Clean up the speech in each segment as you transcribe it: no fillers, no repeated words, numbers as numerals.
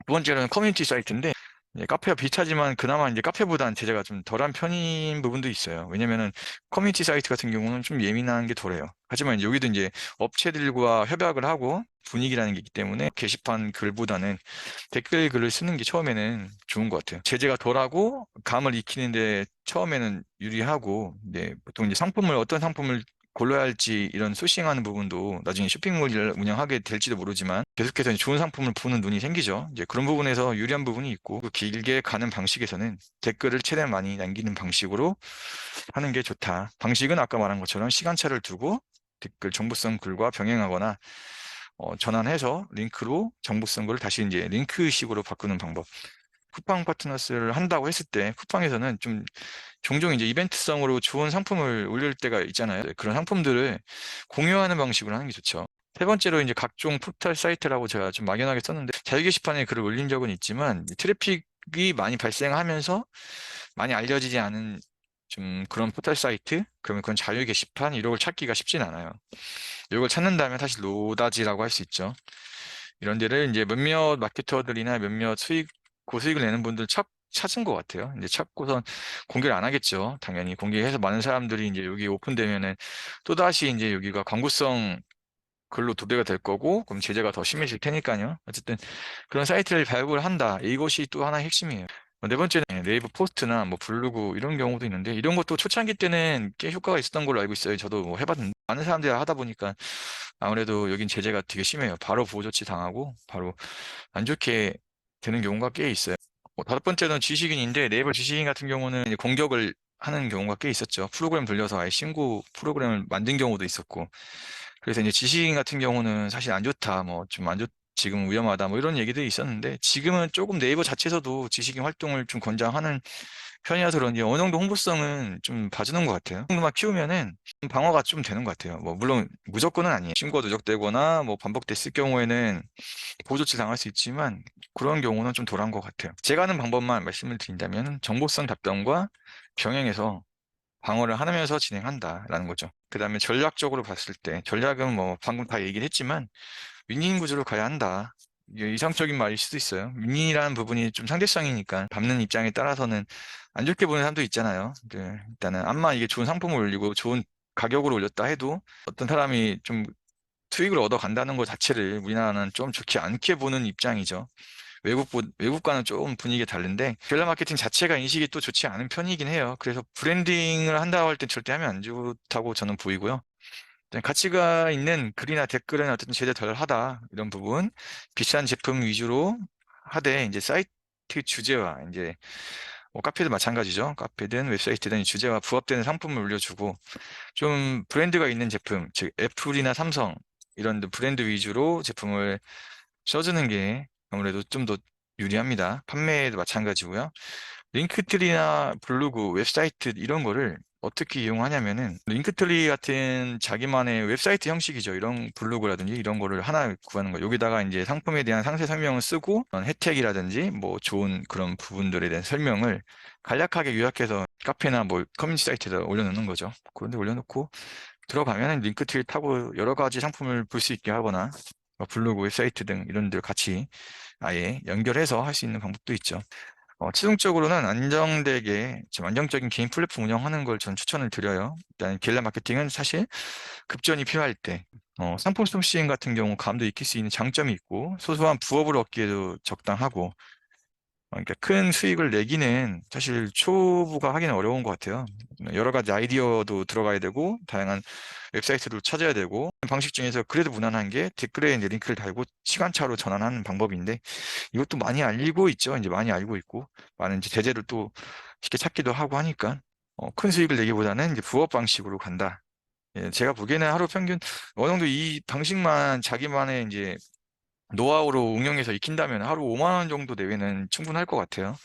두 번째로는 커뮤니티 사이트인데 카페와 비슷하지만 그나마 이제 카페보다는 제재가 좀 덜한 편인 부분도 있어요. 왜냐면은 커뮤니티 사이트 같은 경우는 좀 예민한 게 덜해요. 하지만 이제 여기도 이제 업체들과 협약을 하고 분위기라는 게 있기 때문에 게시판 글보다는 댓글 글을 쓰는 게 처음에는 좋은 것 같아요. 제재가 덜하고 감을 익히는데 처음에는 유리하고, 이제 보통 이제 어떤 상품을 골라야 할지 이런 소싱하는 부분도 나중에 쇼핑몰을 운영하게 될지도 모르지만 계속해서 이제 좋은 상품을 보는 눈이 생기죠. 이제 그런 부분에서 유리한 부분이 있고, 그 길게 가는 방식에서는 댓글을 최대한 많이 남기는 방식으로 하는 게 좋다. 방식은 아까 말한 것처럼 시간차를 두고 댓글 정보성 글과 병행하거나 전환해서 링크로 정보성 글을 다시 이제 링크식으로 바꾸는 방법. 쿠팡 파트너스를 한다고 했을 때 쿠팡에서는 좀 종종 이제 이벤트성으로 좋은 상품을 올릴 때가 있잖아요. 그런 상품들을 공유하는 방식으로 하는 게 좋죠. 세 번째로 이제 각종 포털 사이트라고 제가 좀 막연하게 썼는데, 자유 게시판에 글을 올린 적은 있지만 트래픽이 많이 발생하면서 많이 알려지지 않은 좀 그런 포털 사이트, 그러면 그건 자유 게시판 이런 걸 찾기가 쉽진 않아요. 이걸 찾는다면 사실 노다지라고 할 수 있죠. 이런 데를 이제 몇몇 마케터들이나 몇몇 고수익을 내는 분들 찾은 것 같아요. 이제 찾고선 공개를 안 하겠죠. 당연히 공개해서 많은 사람들이 이제 여기 오픈되면은 또다시 이제 여기가 광고성 글로 도배가 될 거고, 그럼 제재가 더 심해질 테니까요. 어쨌든 그런 사이트를 발굴을 한다. 이것이 또 하나의 핵심이에요. 네 번째는 네이버 포스트나 뭐 블로그 이런 경우도 있는데, 이런 것도 초창기 때는 꽤 효과가 있었던 걸로 알고 있어요. 저도 뭐 해봤는데 많은 사람들이 하다 보니까 아무래도 여긴 제재가 되게 심해요. 바로 보호 조치 당하고 바로 안 좋게 되는 경우가 꽤 있어요. 다섯 번째는 지식인인데, 네이버 지식인 같은 경우는 이제 공격을 하는 경우가 꽤 있었죠. 프로그램 돌려서 아예 신고 프로그램을 만든 경우도 있었고, 그래서 이제 지식인 같은 경우는 사실 안 좋다, 뭐 좀 안 좋, 지금 위험하다, 뭐 이런 얘기들이 있었는데, 지금은 조금 네이버 자체에서도 지식인 활동을 좀 권장하는 편이라서 그런지 어느 정도 홍보성은 좀 봐주는 것 같아요. 그 정도만 키우면은 좀 방어가 좀 되는 것 같아요. 뭐 물론 무조건은 아니에요. 신고가 누적되거나 뭐 반복됐을 경우에는 보조치 당할 수 있지만, 그런 경우는 좀 덜한 것 같아요. 제가 하는 방법만 말씀을 드린다면 정보성 답변과 병행해서 방어를 하면서 진행한다라는 거죠. 그 다음에 전략적으로 봤을 때, 전략은 뭐 방금 다 얘기를 했지만 윈윈 구조로 가야 한다. 이게 이상적인 말일 수도 있어요. 윈윈이라는 부분이 좀 상대성이니까 받는 입장에 따라서는 안 좋게 보는 사람도 있잖아요. 일단은 암만 이게 좋은 상품을 올리고 좋은 가격으로 올렸다 해도 어떤 사람이 좀 수익을 얻어 간다는 것 자체를 우리나라는 좀 좋지 않게 보는 입장이죠. 외국과는 조금 분위기가 다른데, 게릴라 마케팅 자체가 인식이 또 좋지 않은 편이긴 해요. 그래서 브랜딩을 한다고 할 땐 절대 하면 안 좋다고 저는 보이고요. 가치가 있는 글이나 댓글은 어쨌든 제재 덜 하다. 이런 부분. 비싼 제품 위주로 하되, 이제 사이트 주제와 이제 뭐 카페도 마찬가지죠. 카페든 웹사이트든 주제와 부합되는 상품을 올려주고, 좀 브랜드가 있는 제품, 즉 애플이나 삼성 이런 브랜드 위주로 제품을 써주는 게 아무래도 좀 더 유리합니다. 판매에도 마찬가지고요. 링크트리나 블로그, 웹사이트 이런 거를 어떻게 이용하냐면은, 링크트리 같은 자기만의 웹사이트 형식이죠. 이런 블로그라든지 이런 거를 하나 구하는 거. 여기다가 이제 상품에 대한 상세 설명을 쓰고, 그런 혜택이라든지 뭐 좋은 그런 부분들에 대한 설명을 간략하게 요약해서 카페나 뭐 커뮤니티 사이트에다 올려놓는 거죠. 그런데 올려놓고 들어가면은 링크트리 타고 여러 가지 상품을 볼 수 있게 하거나, 뭐 블로그, 웹사이트 등 이런 데 같이 아예 연결해서 할 수 있는 방법도 있죠. 최종적으로는 안정되게 좀 안정적인 개인 플랫폼 운영하는 걸 전 추천을 드려요. 일단 게릴라 마케팅은 사실 급전이 필요할 때, 상품 소싱 같은 경우 감도 익힐 수 있는 장점이 있고, 소소한 부업을 얻기에도 적당하고, 그러니까 큰 수익을 내기는 사실 초보가 하기는 어려운 것 같아요. 여러 가지 아이디어도 들어가야 되고, 다양한 웹사이트도 찾아야 되고, 방식 중에서 그래도 무난한 게 댓글에 이제 링크를 달고 시간차로 전환하는 방법인데, 이것도 많이 알리고 있죠. 이제 많이 알고 있고, 많은 이제 제재를 또 쉽게 찾기도 하고 하니까, 큰 수익을 내기보다는 이제 부업 방식으로 간다. 예, 제가 보기에는 하루 평균 어느 정도 이 방식만 자기만의 이제 노하우로 응용해서 익힌다면 하루 5만 원 정도 내외는 충분할 것 같아요.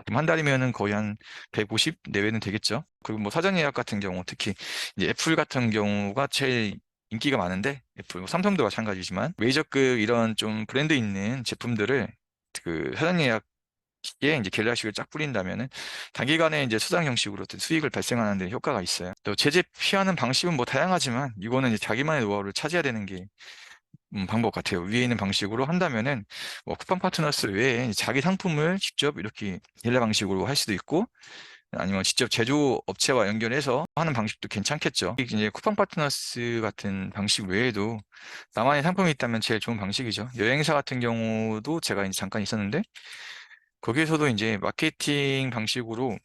그럼 한 달이면은 거의 한 150 내외는 되겠죠. 그리고 뭐 사전 예약 같은 경우, 특히 이제 애플 같은 경우가 제일 인기가 많은데, 애플, 뭐 삼성도 마찬가지지만 메이저급 이런 좀 브랜드 있는 제품들을 그 사전 예약에 이제 갤러식을 쫙 뿌린다면은 단기간에 이제 수당 형식으로 어떤 수익을 발생하는 데 효과가 있어요. 또 제재 피하는 방식은 뭐 다양하지만 이거는 이제 자기만의 노하우를 찾아야 되는 게 방법 같아요. 위에 있는 방식으로 한다면은 뭐 쿠팡 파트너스 외에 자기 상품을 직접 이렇게 딜러 방식으로 할 수도 있고 아니면 직접 제조 업체와 연결해서 하는 방식도 괜찮겠죠. 이제 쿠팡 파트너스 같은 방식 외에도 나만의 상품이 있다면 제일 좋은 방식이죠. 여행사 같은 경우도 제가 이제 잠깐 있었는데 거기에서도 이제 마케팅 방식으로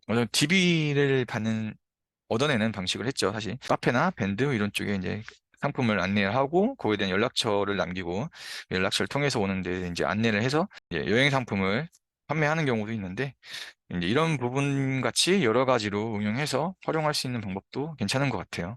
어떤 DB를 얻어내는 방식을 했죠. 사실 카페나 밴드 이런 쪽에 이제 상품을 안내를 하고 거기에 대한 연락처를 남기고 연락처를 통해서 오는데 이제 안내를 해서 이제 여행 상품을 판매하는 경우도 있는데 이제 이런 부분 같이 여러 가지로 응용해서 활용할 수 있는 방법도 괜찮은 것 같아요.